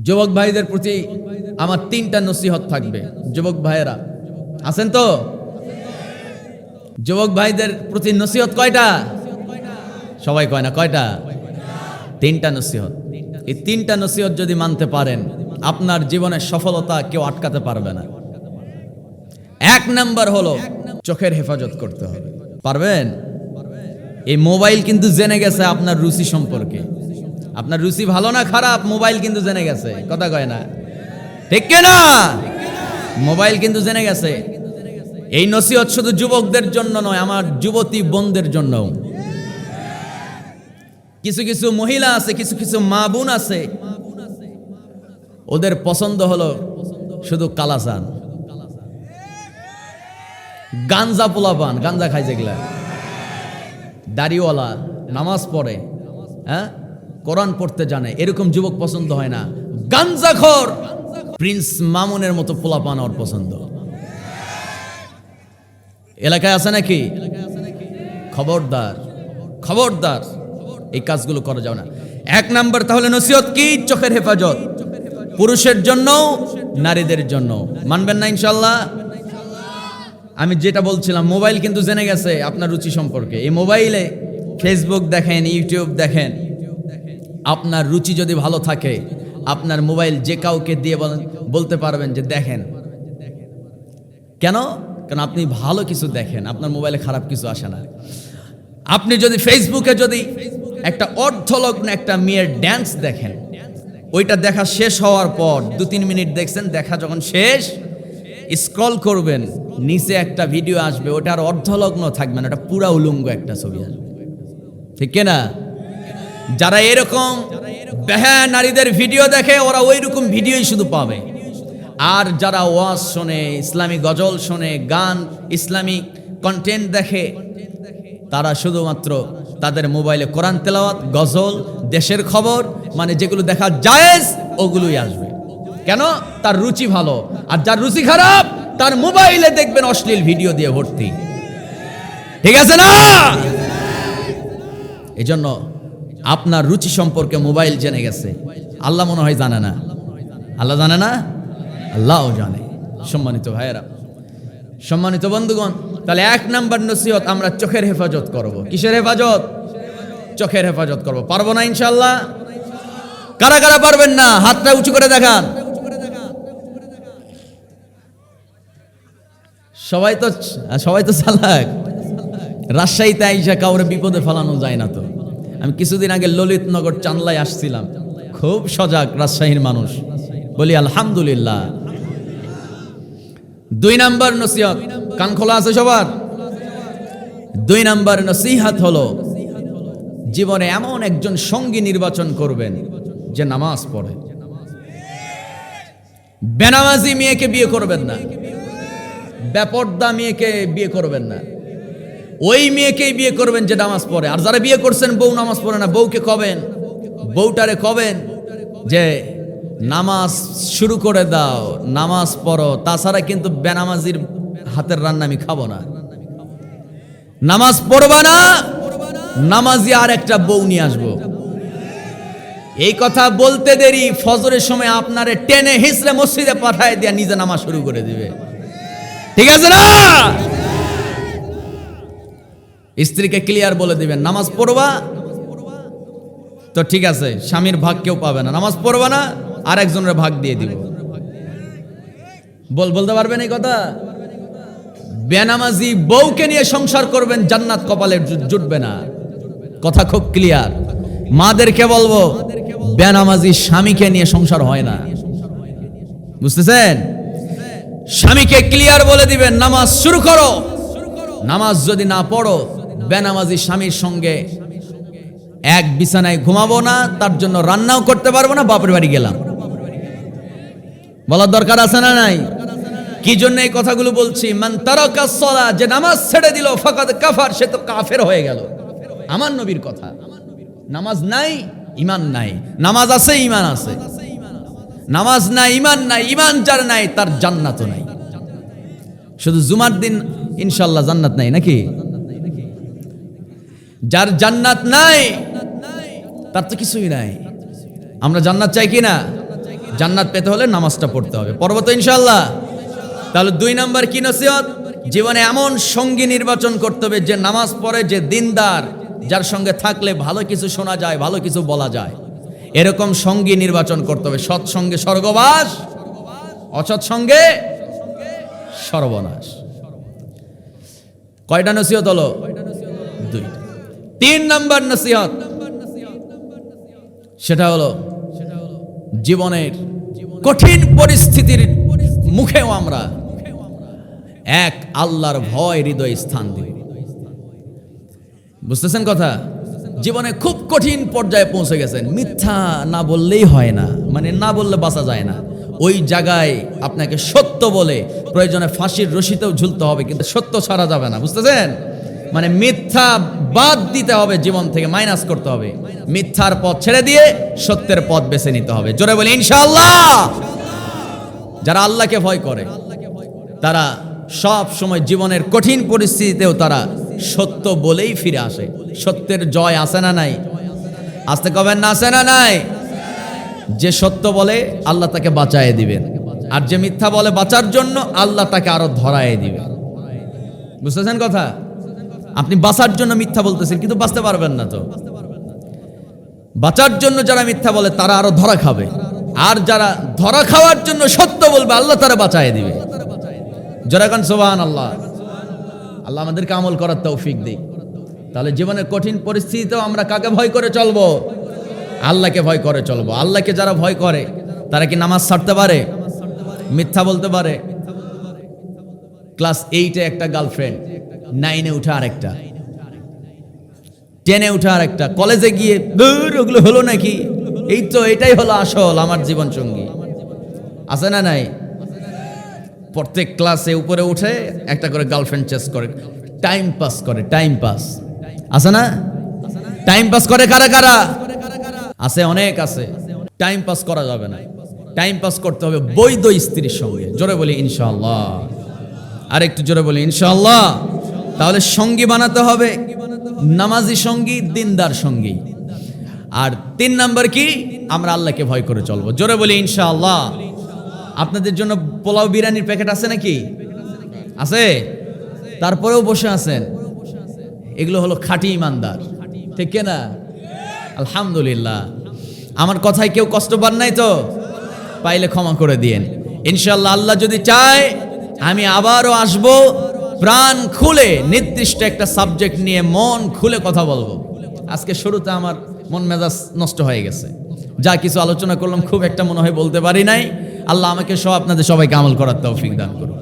যুবক ভাইদের প্রতি আমার 3টা নসিহত থাকবে। যুবক ভাইয়েরা আছেন তো? যুবক ভাইদের প্রতি নসিহত কয়টা? সবাই কয় না, কয়টা? 3টা নসিহত। এই 3টা নসিহত যদি মানতে পারেন, আপনার জীবনের সফলতা কেউ আটকাতে পারবে না। 1 নাম্বার হলো চোখের হেফাজত করতে হবে। পারবেন? এই মোবাইল কিন্তু জেনে গেছে আপনার রুচি সম্পর্কে। আপনার রুচি ভালো না খারাপ, মোবাইল কিন্তু জেনে গেছে। কথা কয় না, ঠিক কিনা? মোবাইল কিন্তু জেনে গেছে। এই নসিহত শুধু যুবকদের জন্য নয়, আমার যুবতী বোনদের জন্য। কিছু কিছু মহিলা আছে, কিছু কিছু মা বোন আছে, ওদের পছন্দ হলো শুধু কালাচান, গাঞ্জা পোলাপান, গাঞ্জা খাই যেগুলা, দাড়িওয়ালা, নামাজ পড়ে, হ্যাঁ, কোরআন পড়তে জানে, এরকম যুবক পছন্দ হয় না। গাঞ্জাখোর প্রিন্স মামুনের মতো পোলাপান ওর পছন্দ। এলাকায় আছে নাকি? খবরদার, খবরদার, এই কাজগুলো করা যাবে না। 1 নাম্বার তাহলে নসিহত কি? চোখের হেফাজত, পুরুষের জন্য, নারীদের জন্য। মানবেন না ইনশাল্লাহ? আমি যেটা বলছিলাম, মোবাইল কিন্তু জেনে গেছে আপনার রুচি সম্পর্কে। এই মোবাইলে ফেসবুক দেখেন, ইউটিউব দেখেন, আপনার রুচি যদি ভালো থাকে, আপনার মোবাইল যে কাউকে দিয়ে বলতে পারবেন যে দেখেন। কেন? কারণ আপনি ভালো কিছু দেখেন, আপনার মোবাইলে খারাপ কিছু আসে না। আপনি যদি ফেসবুকে যদি একটা অর্ধলগ্ন একটা মেয়ের ড্যান্স দেখেন, ওইটা দেখা শেষ হওয়ার পর 2-3 মিনিট দেখছেন, দেখা যখন শেষ, স্ক্রল করবেন, নিচে একটা ভিডিও আসবে, ওটা আর অর্ধলগ্ন থাকবে না, ওটা পুরা উলঙ্গ একটা ছবি আসবে। ঠিক কিনা? যারা এরকম বেহা নারীদের ভিডিও দেখে, ওরা ওই রকম ভিডিওই শুধু পাবে। আর যারা ওয়াজ শোনে, ইসলামী গজল শোনে, গান, ইসলামিক কন্টেন্ট দেখে, তারা শুধুমাত্র তাদের মোবাইলে কোরআন তেলাওয়াত, গজল, দেশের খবর, মানে যেগুলো দেখা জায়েজ ওগুলোই আসবে। কেন? তার রুচি ভালো। আর যার রুচি খারাপ, তার মোবাইলে দেখবেন অশ্লীল ভিডিও দিয়ে ভর্তি। ঠিক আছে না? এই জন্য আপনার রুচি সম্পর্কে মোবাইল জেনে গেছে, আল্লাহ মনে হয় জানে না। আল্লাহ জানে না? আল্লাহও জানে। সম্মানিত ভাইয়েরা, সম্মানিত বন্ধুগণ, তাহলে 1 নাম্বার নসিহত, আমরা চোখের হেফাজত করব। কিসের হেফাজত? চোখের হেফাজত করব। পারবো না ইনশাআল্লাহ? কারা কারা পারবেন না? হাতটা উঁচু করে দেখান। সবাই তো চালাক। রাজশাহীতে আইসা কাউরে বিপদে ফেলানো যায় না তো। আমি কিছুদিন আগে ললিতনগর চান্দলায় আসছিলাম, খুব সজাগ রাজশাহীর মানুষ, বলি আলহামদুলিল্লাহ। 2 নাম্বার নসিহত, কান খোলা আছে সবার? 2 নাম্বার নসিহত হলো, জীবনে এমন একজন সঙ্গী নির্বাচন করবেন যে নামাজ পড়ে। বেনামাজি মেয়েকে বিয়ে করবেন না, বেপর্দা মেয়েকে বিয়ে করবেন না, ওই মেয়েকেই বিয়ে করবেন যে নামাজ পড়ে। আর যারা বিয়ে করছেন বউ নামাজ পড়ে না, বউকে কবেন, বউটারে কবেন যে নামাজ শুরু করে দাও, নামাজ পড়ো, তাছাড়া কিন্তু বেনামাজির হাতের রান্না আমি খাবো না। নামাজ পড়বা না, নামাজি আর একটা বউ নিয়ে আসবো। এই কথা বলতে দেরি, ফজরের সময় আপনারে টেনে হিসড়ে মসজিদে পাঠায় দিয়া নিজে নামাজ শুরু করে দিবে। ঠিক আছে না? স্ত্রীকে ক্লিয়ার বলে দিবেন, নামাজ পড়বা তো ঠিক আছে, স্বামীর ভাগ কেউ পাবে না। নামাজ পড়বা না, আর একজনের ভাগ দিয়ে দিব। বলতে পারবেন এই কথা? বেনামাজি বউকে নিয়ে সংসার করবেন, জান্নাত কপালে জুটবে না। কথা খুব ক্লিয়ার। মাদেরকে বলবো, বেনামাজি স্বামীকে নিয়ে সংসার হয় না। বুঝতেছেন? স্বামীকে ক্লিয়ার বলে দিবেন, নামাজ শুরু করো। নামাজ যদি না পড়ো, বেনামাজি স্বামীর সঙ্গে এক বিছানায় ঘুমাবো না, তার জন্য রান্নাও করতে পারবো না, বাপের বাড়ি গেলাম। বলার দরকার আছে না নাই? কি জন্য এই কথাগুলো বলছি? মান তারাকা সালাহ, যে নামাজ ছেড়ে দিল, ফাকাদ কাফার, সে তো কাফের হয়ে গেল। আমার নবীর কথা। নামাজ নাই, ঈমান নাই। নামাজ আছে, ঈমান আছে। নামাজ নাই, ঈমান নাই। ঈমান যার নাই, তার জান্নাতও নাই। শুধু জুমার দিন ইনশাআল্লাহ জান্নাত নাই নাকি? যার জান্নাত নাই, তার তো কিছুই নাই। আমরা জান্নাত চাই কি না? জান্নাত পেতে হলে নামাজটা পড়তে হবে। পড়ব তো ইনশাআল্লাহ? তাহলে 2 নাম্বার কি নসিহত? জীবনে এমন সঙ্গী নির্বাচন করতে হবে যে নামাজ পড়ে, যে দিনদার, যার সঙ্গে থাকলে ভালো কিছু শোনা যায়, ভালো কিছু বলা যায়, এরকম সঙ্গী নির্বাচন করতে হবে। সৎ সঙ্গে স্বর্গবাস, অসৎ সঙ্গে সর্বনাশ। কয়টা নসিহত হলো? 2টা। 3 নাম্বার নসিহত, সেটা হলো জীবনের কঠিন পরিস্থিতির মুখেও আমরা এক আল্লাহর ভয় হৃদয়ে স্থান দিব। বুঝতেছেন কথা? জীবনে খুব কঠিন পর্যায়ে পৌঁছে গেছেন, মিথ্যা না বললেই হয় না, মানে না বললে বাঁচা যায় না। ওই জায়গায় আপনাকে সত্য বলে প্রয়োজনে ফাঁসির রশিতেও ঝুলতে হবে, কিন্তু সত্য ছাড়া যাবে না। বুঝতেছেন? মানে মিথ্যা বাদ দিতে হবে, জীবন থেকে মাইনাস করতে হবে, মিথ্যার পথ ছেড়ে দিয়ে সত্যের পথ বেছে নিতে হবে। জোরে বলি ইনশাআল্লাহ। যারা আল্লাহকে ভয় করে তারা সব সময় জীবনের কঠিন পরিস্থিতিতেও তারা সত্য বলেই ফিরে আসে। সত্যের জয় আছে না নাই? আসতে কবেন না, আছে না নাই? যে সত্য বলে আল্লাহ তাকে বাঁচায় দিবেন, আর যে মিথ্যা বলে বাঁচার জন্য আল্লাহ তাকে আরো ধরায় দিবেন। বুঝতেছেন কথা? আপনি বাঁচার জন্য মিথ্যা বলতেছেন, কিন্তু বাঁচতে পারবেন না। তো বাঁচার জন্য যারা মিথ্যা বলে তারা আরো ধরা খাবে, আর যারা ধরা খাওয়ার জন্য সত্য বলবে আল্লাহ তারা বাঁচায় দিবে। যারা এখন সুবহানাল্লাহ। আল্লাহ আমাদেরকে আমল করার তৌফিক দিক। তাহলে জীবনের কঠিন পরিস্থিতিতেও আমরা কাকে ভয় করে চলবো? আল্লাহকে ভয় করে চলবো। আল্লাহকে যারা ভয় করে তারা কি নামাজ ছাড়তে পারে? মিথ্যা বলতে পারে? ক্লাস 8-এ একটা গার্লফ্রেন্ড, 9-এ উঠে আরেকটা, 10-এ উঠে আরেকটা, কলেজে গিয়ে দূর ওগুলো হলো নাকি? এই তো এটাই হলো আসল আমার জীবন সঙ্গী। আছে না নাই? প্রত্যেক ক্লাসে উপরে উঠে একটা করে গার্লফ্রেন্ড চেস করে, টাইম পাস করে। টাইম পাস আছে না? টাইম পাস করে কারা কারা? আছে, অনেক আছে। টাইম পাস করা যাবে না, টাইম পাস করতে হবে বৈধ স্ত্রীর সঙ্গে। জোরে বলি ইনশাআল্লাহ। আর একটু জোরে বলি ইনশাআল্লাহ। তাহলে সঙ্গী বানাতে হবে নামাজি সঙ্গী, দিনদার সঙ্গী। আর 3 নাম্বার কি? আমরা আল্লাহকে ভয় করে চলবো। জোরে বলি ইনশাআল্লাহ। আপনাদের জন্য পোলাও বিরিয়ানির প্যাকেট আছে নাকি? আছে? তারপরেও বসে আছেন। এগুলো হলো খাঁটি ইমানদার, ঠিক না? আলহামদুলিল্লাহ। আমার কথায় কেউ কষ্ট পান নাই তো? পাইলে ক্ষমা করে দিয়েন ইনশাআল্লাহ। আল্লাহ যদি চায় আমি আবারও আসব, প্রাণ খুলে নির্দিষ্ট একটা সাবজেক্ট নিয়ে মন খুলে কথা বলবো। আজকে শুরুতে আমার মন মেজাজ নষ্ট হয়ে গেছে, যা কিছু আলোচনা করলাম খুব একটা মনে হয় বলতে পারি নাই। আল্লাহ আমাকে সহ আপনাদের সবাইকে আমল করার তৌফিক দান করুন।